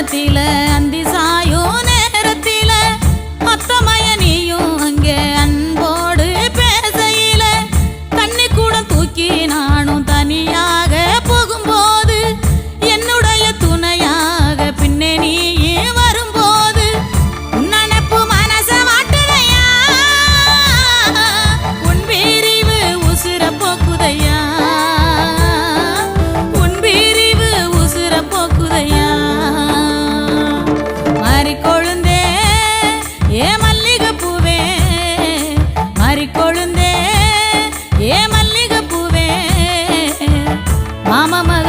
வானத்தில அந்தி சாயோ நேரத்தில அத்தமய நீயும் அங்கே அன்போடு பேசையில தண்ணி கூட தூக்கி நானும் தனியாக போகும்போது என்னுடைய துணையாக பின்னே நீ வரும்போது உன்னப்பு மனச வாட்டுதையா உன் பிரிவு உசுர போக்குதையா உன் பிரிவு உசுர போக்குதையா மாறிக்கொழுந்தே ஏ மல்லிகை பூவே மாறிக்கொழுந்தே ஏ மல்லிகை பூவே மாம மக